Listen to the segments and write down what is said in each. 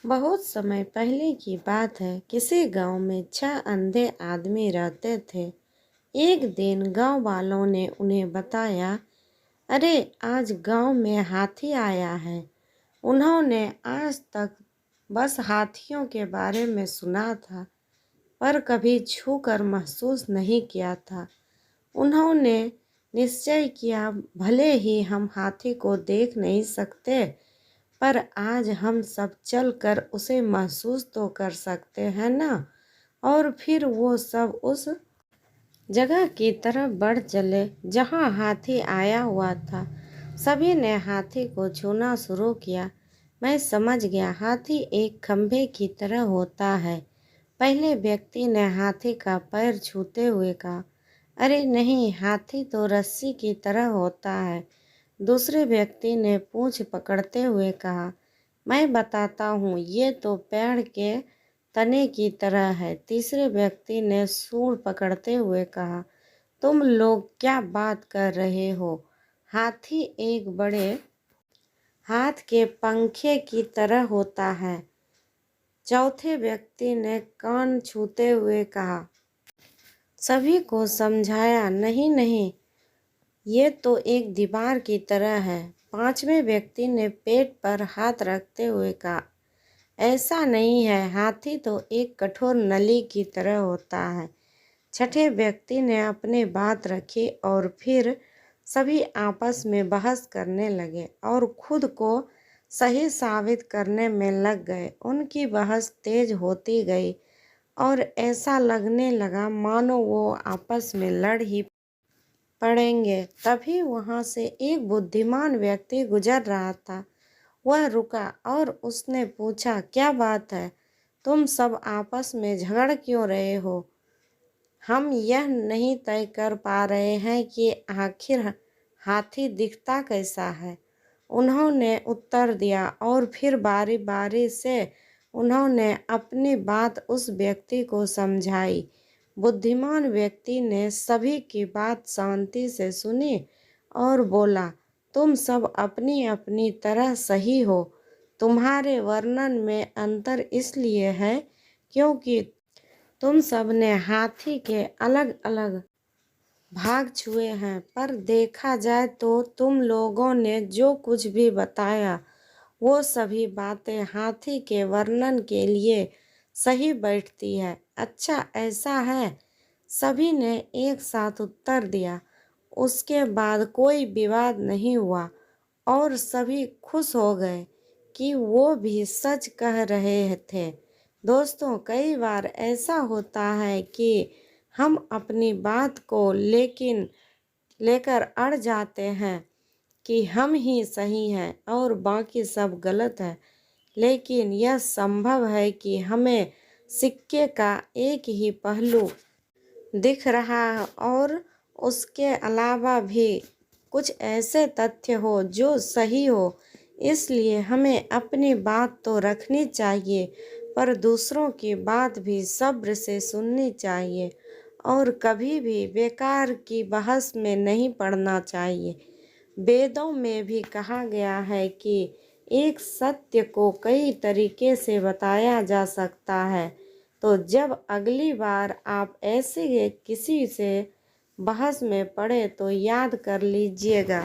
बहुत समय पहले की बात है। किसी गांव में 6 अंधे आदमी रहते थे। एक दिन गांव वालों ने उन्हें बताया, अरे आज गांव में हाथी आया है। उन्होंने आज तक बस हाथियों के बारे में सुना था, पर कभी छू कर महसूस नहीं किया था। उन्होंने निश्चय किया, भले ही हम हाथी को देख नहीं सकते, पर आज हम सब चलकर उसे महसूस तो कर सकते हैं ना। और फिर वो सब उस जगह की तरफ बढ़ चले जहां हाथी आया हुआ था। सभी ने हाथी को छूना शुरू किया। मैं समझ गया, हाथी एक खंभे की तरह होता है। पहले व्यक्ति ने हाथी का पैर छूते हुए कहा, अरे नहीं, हाथी तो रस्सी की तरह होता है। दूसरे व्यक्ति ने पूंछ पकड़ते हुए कहा, मैं बताता हूँ, ये तो पेड़ के तने की तरह है। तीसरे व्यक्ति ने सूंड पकड़ते हुए कहा, तुम लोग क्या बात कर रहे हो? हाथी एक बड़े हाथ के पंखे की तरह होता है। चौथे व्यक्ति ने कान छूते हुए कहा। सभी को समझाया, नहीं नहीं, ये तो एक दीवार की तरह है। पांचवें व्यक्ति ने पेट पर हाथ रखते हुए कहा, ऐसा नहीं है, हाथी तो एक कठोर नली की तरह होता है। छठे व्यक्ति ने अपनी बात रखी और फिर सभी आपस में बहस करने लगे और खुद को सही साबित करने में लग गए। उनकी बहस तेज होती गई और ऐसा लगने लगा मानो वो आपस में लड़ ही पड़ेंगे। तभी वहां से एक बुद्धिमान व्यक्ति गुजर रहा था। वह रुका और उसने पूछा, क्या बात है? तुम सब आपस में झगड़ क्यों रहे हो? हम यह नहीं तय कर पा रहे हैं कि आखिर हाथी दिखता कैसा है। उन्होंने उत्तर दिया और फिर बारी बारी से उन्होंने अपनी बात उस व्यक्ति को समझाई। बुद्धिमान व्यक्ति ने सभी की बात शांति से सुनी और बोला, तुम सब अपनी अपनी तरह सही हो। तुम्हारे वर्णन में अंतर इसलिए है क्योंकि तुम सब ने हाथी के अलग अलग भाग छुए हैं, पर देखा जाए तो तुम लोगों ने जो कुछ भी बताया वो सभी बातें हाथी के वर्णन के लिए सही बैठती है। अच्छा ऐसा है, सभी ने एक साथ उत्तर दिया। उसके बाद कोई विवाद नहीं हुआ और सभी खुश हो गए कि वो भी सच कह रहे थे। दोस्तों, कई बार ऐसा होता है कि हम अपनी बात को लेकर अड़ जाते हैं कि हम ही सही हैं और बाकी सब गलत है। लेकिन यह संभव है कि हमें सिक्के का एक ही पहलू दिख रहा है और उसके अलावा भी कुछ ऐसे तथ्य हो जो सही हो। इसलिए हमें अपनी बात तो रखनी चाहिए, पर दूसरों की बात भी सब्र से सुननी चाहिए और कभी भी बेकार की बहस में नहीं पड़ना चाहिए। वेदों में भी कहा गया है कि एक सत्य को कई तरीके से बताया जा सकता है। तो जब अगली बार आप ऐसे किसी से बहस में पड़े तो याद कर लीजिएगा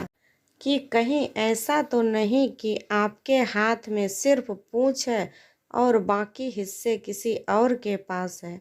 कि कहीं ऐसा तो नहीं कि आपके हाथ में सिर्फ पूंछ है और बाकी हिस्से किसी और के पास है।